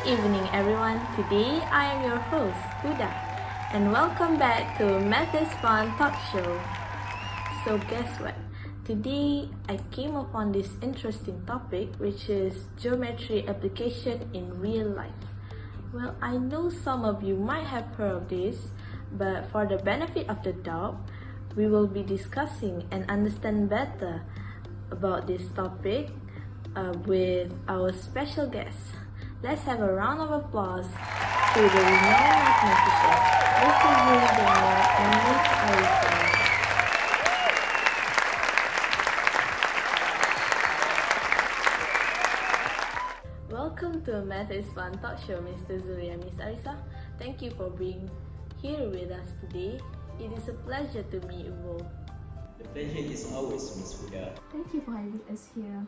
evening, everyone. Today I am your host, Huda, and welcome back to Math is Fun Talk Show. So, guess what? Today I came upon this interesting topic, which is geometry application in real life. Well, I know some of you might have heard of this, but for the benefit of the doubt, we will be discussing and understand better about this topic with our special guest. Let's have a round of applause to the renowned mathematician, Mr. Zuri Daniel and Miss Arisa. Welcome to Math is Fun Talk Show, Mr. Zuri and Miss Arisa. Thank you for being here with us today. It is a pleasure to meet you both. The pleasure is ours, Ms. Huda. Thank you for having us here.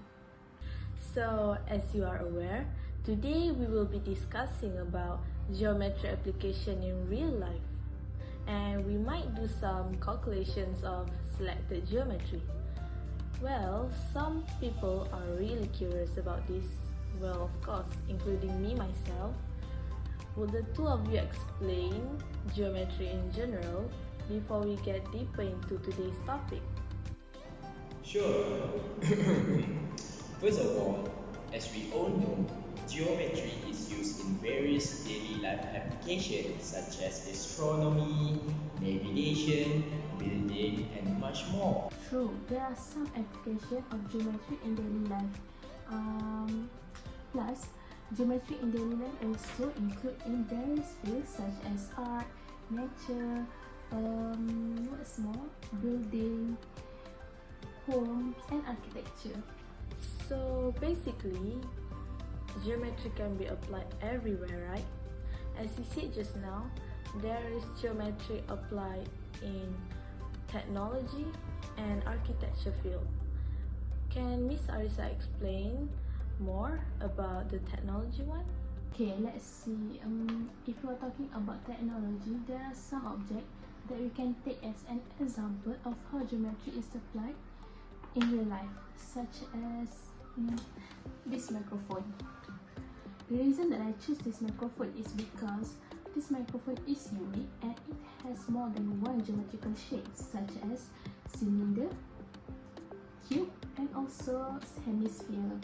So, as you are aware, today we will be discussing about geometry application in real life, and we might do some calculations of selected geometry. Well, some people are really curious about this. Well, of course, including me myself. Would the two of you explain geometry in general before we get deeper into today's topic? Sure. First of all, as we all know, geometry is used in various daily life applications such as astronomy, navigation, building, and much more. True, there are some applications of geometry in daily life. Plus, geometry in daily life also include in various fields such as art, nature, what's more, building, homes, and architecture. So basically, geometry can be applied everywhere, right? As you said just now, there is geometry applied in technology and architecture field. Can Miss Arisa explain more about the technology one? Okay, let's see. If we are talking about technology, there are some objects that we can take as an example of how geometry is applied in real life, such as this microphone. The reason that I choose this microphone is because this microphone is unique and it has more than one geometrical shape, such as cylinder, cube, and also hemisphere.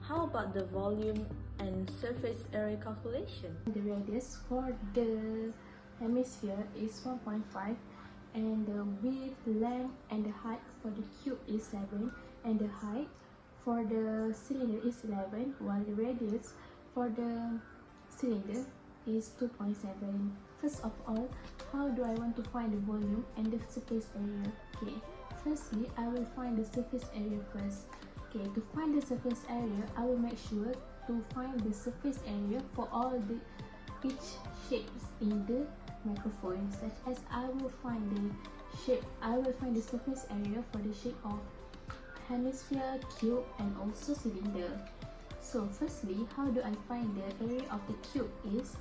How about the volume and surface area calculation? The radius for the hemisphere is 1.5 and the width, length, and the height for the cube is 7 and the height for the cylinder is 11 while the radius for the cylinder is 2.7. First of all, how do I want to find the volume and the surface area? Okay, firstly, I will find the surface area first. Okay, to find the surface area, I will make sure to find the surface area for all the each shapes in the microphone, such as I will find the surface area for the shape of hemisphere, cube, and also cylinder. So firstly, how do I find the area of the cube is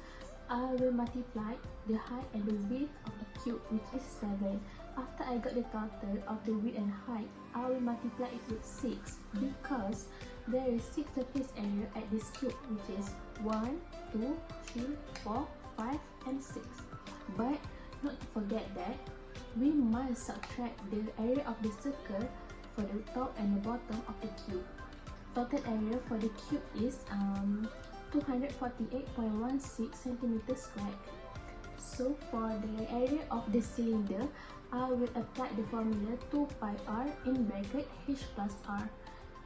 I will multiply the height and the width of the cube, which is 7. After I got the total of the width and height, I will multiply it with 6 because there is 6 surface area at this cube, which is 1, 2, 3, 4, 5, and 6. But not to forget that we must subtract the area of the circle for the top and the bottom of the cube. Total area for the cube is 248.16 centimeters squared. So for the area of the cylinder, I will apply the formula 2 pi r in bracket h plus r,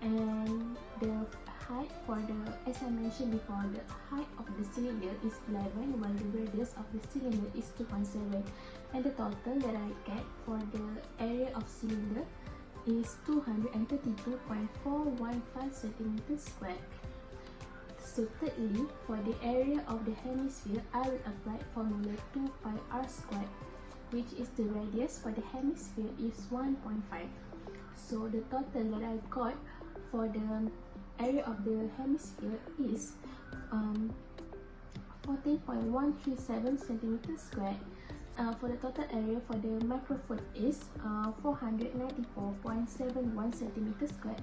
and the height for the, as I mentioned before, the height of the cylinder is 11 while the radius of the cylinder is 2.7, and the total that I get for the area of cylinder is 232.415 centimeters squared. So thirdly, for the area of the hemisphere, I will apply formula 2 pi r squared, which is the radius for the hemisphere is 1.5. So the total that I got for the area of the hemisphere is 14.137 centimeters squared. For the total area for the microphone is 494.71 centimeters squared.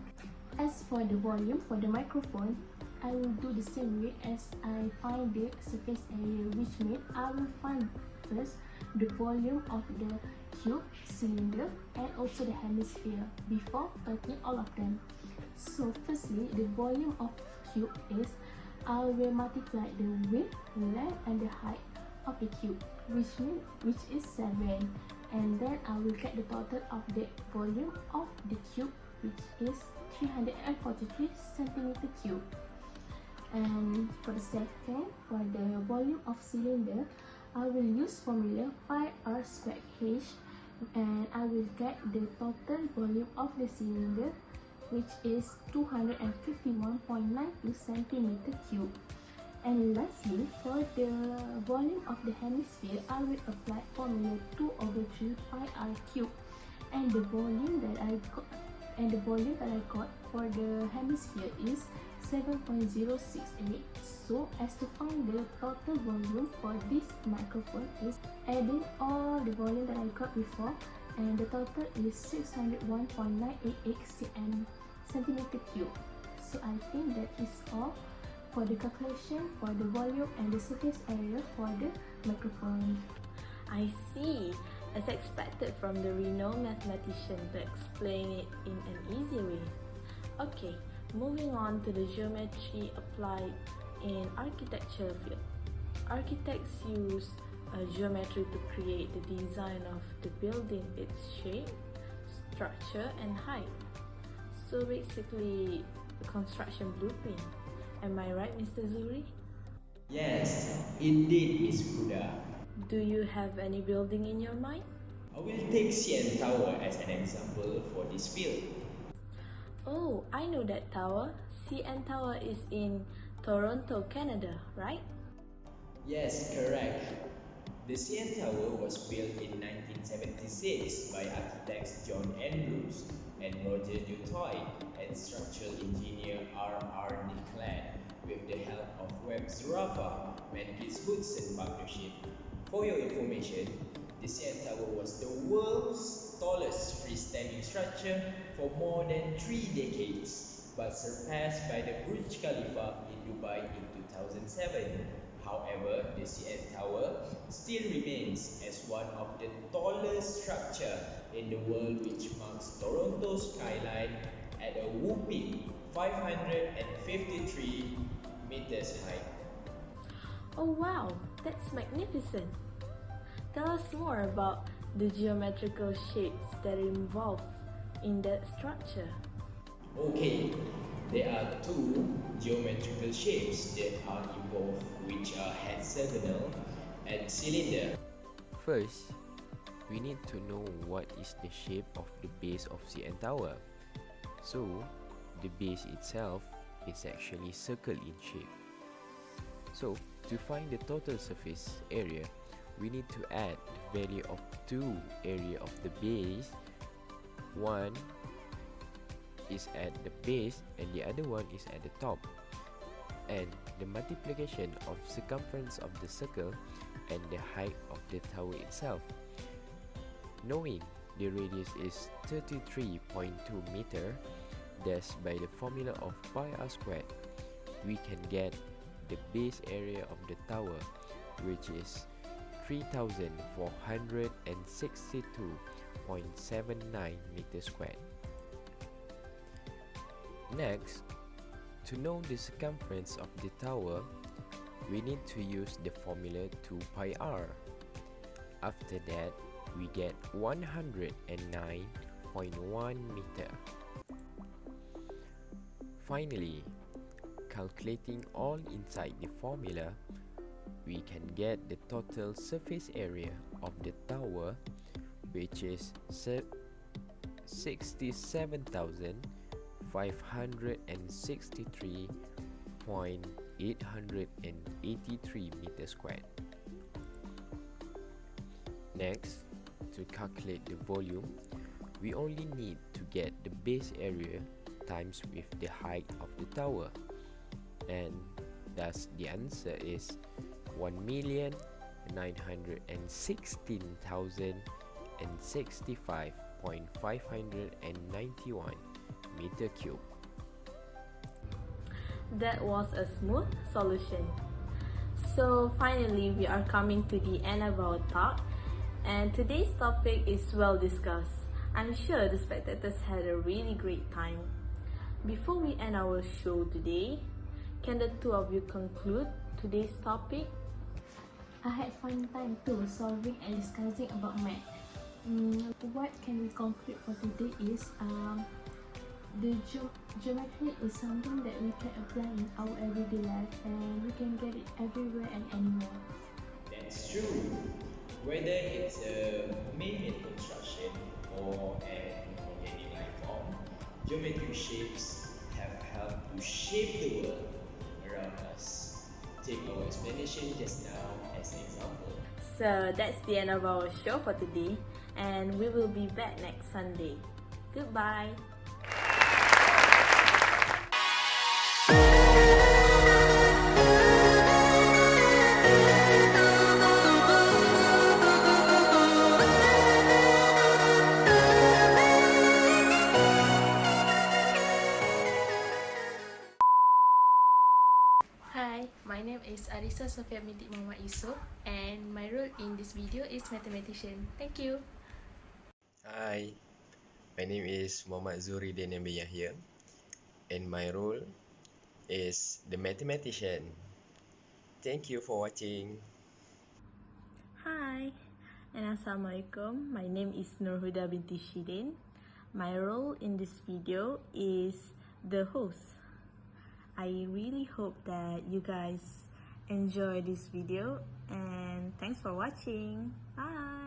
As for the volume for the microphone, I will do the same way as I find the surface area, which means I will find first the volume of the cube, cylinder, and also the hemisphere before talking all of them. So firstly, the volume of cube is I will multiply the width, length, and the height of the cube, which is 7, and then I will get the total of the volume of the cube, which is 343 centimeter cube. And for the second, for the volume of cylinder, I will use formula pi r squared h, and I will get the total volume of the cylinder, which is 251.92 centimeter cube. And lastly, for the volume of the hemisphere, I will apply formula 2/3 pi r cube, and the volume that I got for the hemisphere is 7.068. So as to find the total volume for this microphone is adding all the volume that I got before, and the total is 601.988 centimeter cube. So I think that is all for the calculation for the volume and the surface area for the microphone. I see. As expected from the renowned mathematician to explain it in an easy way. Okay, moving on to the geometry applied in architecture field. Architects use geometry to create the design of the building, its shape, structure, and height. So basically, the construction blueprint. Am I right, Mr. Zuri? Yes, indeed, Miss Huda. Do you have any building in your mind? I will take CN Tower as an example for this field. Oh, I know that tower. CN Tower is in Toronto, Canada, right? Yes, correct. The CN Tower was built in 1976 by architects John Andrews and Roger Dutoit and structural engineer R.R. Nickland with the help of Webb Zurafa Mankis Hudson partnership. For your information, the CN Tower was the world's tallest freestanding structure for more than 3 decades, but surpassed by the Burj Khalifa in Dubai in 2007. However, the CN Tower still remains as one of the tallest structure in the world, which marks Toronto's skyline at a whopping 553 meters high. Oh wow, that's magnificent. Tell us more about the geometrical shapes that are involved in that structure. Okay, there are 2 geometrical shapes that are involved, which are hexagonal and cylinder. First, we need to know what is the shape of the base of CN Tower. So, the base itself is actually circle in shape. So, to find the total surface area, we need to add the value of 2 area of the base. One is at the base and the other one is at the top, and the multiplication of circumference of the circle and the height of the tower itself. Knowing the radius is 33.2 meter, thus by the formula of pi r squared, we can get the base area of the tower, which is 3,462.79 meters squared. Next, to know the circumference of the tower, we need to use the formula 2 pi r. After that, we get 109.1 meter. Finally, calculating all inside the formula, we can get the total surface area of the tower, which is 67,563.883 meters squared. Next, to calculate the volume, we only need to get the base area times with the height of the tower, and thus the answer is 1,916,065.591 meter cube. That was a smooth solution. So finally, we are coming to the end of our talk, and today's topic is well discussed. I'm sure the spectators had a really great time. Before we end our show today, can the two of you conclude today's topic? I had fun time too solving and discussing about math. What can we conclude for today is the geometry is something that we can apply in our everyday life and we can get it everywhere and anywhere. That's true. Whether it's a man-made construction or an organic life form, geometric shapes have helped to shape the world around us. Take our explanation just now as an example. So that's the end of our show for today, and we will be back next Sunday. Goodbye. Hi, my name is Arisa Sofia binti Muhammad Yusof and my role in this video is mathematician. Thank you. Hi, my name is Muhammad Zuridin Nabi Yahya, and my role is the mathematician. Thank you for watching. Hi, and Assalamualaikum. My name is Nurhuda binti Shidin. My role in this video is the host. I really hope that you guys enjoy this video, and thanks for watching. Bye.